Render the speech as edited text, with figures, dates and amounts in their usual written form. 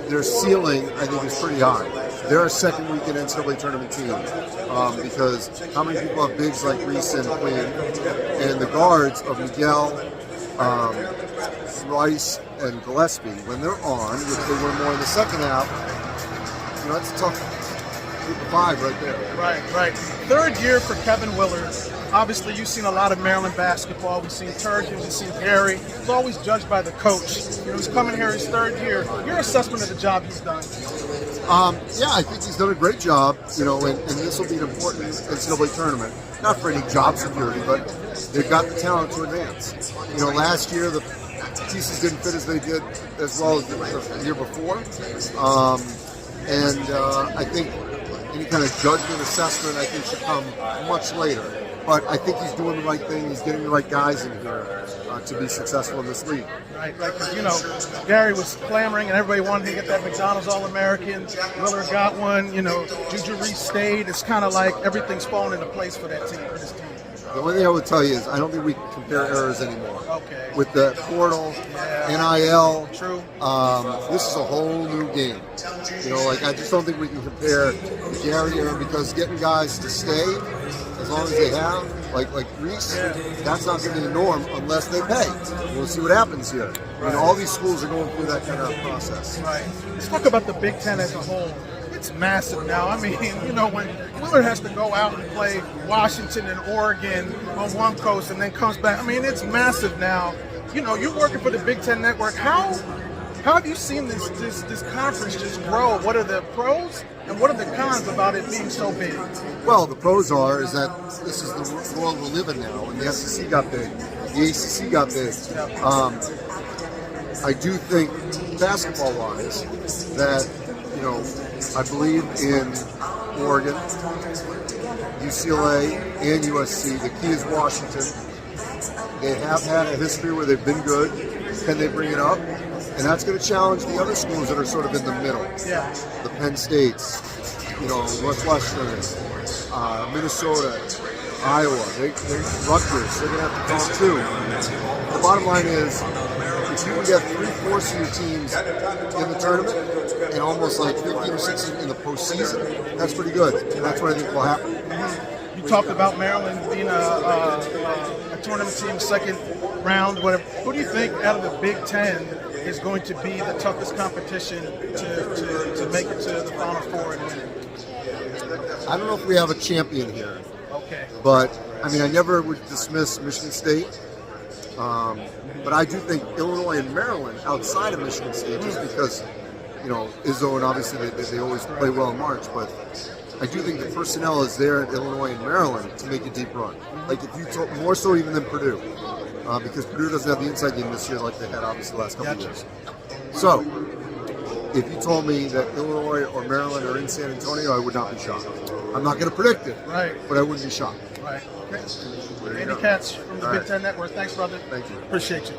their ceiling, I think, is pretty high. They're a second weekend NCAA tournament team because how many people have bigs like Reese and Quinn, and the guards of Miguel, Rice, and Gillespie, when they're on, which they were more in the second half, that's a tough 5 right there. Right. Third year for Kevin Willard. Obviously, you've seen a lot of Maryland basketball. We've seen Terrapins, we've seen Gary. It's always judged by the coach. He's coming here his third year. Your assessment of the job he's done? Yeah, I think he's done a great job, and this will be an important NCAA tournament. Not for any job security, but they've got the talent to advance. Last year the pieces didn't fit as they did as well as the year before. I think any kind of judgment, assessment, I think should come much later. But I think he's doing the right thing. He's getting the right guys in here to be successful in this league. Right. Because, Gary was clamoring and everybody wanted to get that McDonald's All-American. Willard got one. Juju Reese stayed. It's kind of like everything's falling into place for that team, for this team. The only thing I would tell you is I don't think we can compare errors anymore. Okay. With the portal, NIL, true. This is a whole new game. I just don't think we can compare the Gary era because getting guys to stay as long as they have, like Reese, that's not going to be the norm unless they pay. We'll see what happens here. Right. All these schools are going through that kind of process. Right. Let's talk about the Big Ten as a whole. It's massive now. I mean, when Willard has to go out and play Washington and Oregon on one coast and then comes back, it's massive now. You're working for the Big Ten Network. How have you seen this conference just grow? What are the pros and what are the cons about it being so big? Well, the pros is that this is the world we live in now, and the SEC got big, the ACC got big. I do think, basketball-wise, that I believe in Oregon, UCLA, and USC. The key is Washington. They have had a history where they've been good. Can they bring it up? And that's going to challenge the other schools that are sort of in the middle. Yeah. The Penn States, Northwestern, Minnesota, Iowa, Rutgers, they're going to have to talk too. The bottom line is, if you can get 3/4 of your teams in the tournament and almost like 15 or 16 in the postseason, that's pretty good. And that's what I think will happen. You talked about Maryland being a tournament team, second round, whatever. Who do you think out of the Big Ten is going to be the toughest competition to make it to the Final Four and win it? I don't know if we have a champion here. Okay. But, I never would dismiss Michigan State. But I do think Illinois and Maryland outside of Michigan State, just because, Izzo and obviously they always play well in March, but I do think the personnel is there in Illinois and Maryland to make a deep run. Like if you told, more so even than Purdue, because Purdue doesn't have the inside game this year like they had obviously the last couple of years. So, if you told me that Illinois or Maryland are in San Antonio, I would not be shocked. I'm not going to predict it, right? But I wouldn't be shocked. Right. Okay. Andy Katz from the Big Ten Network. Thanks, brother. Thank you. Appreciate you.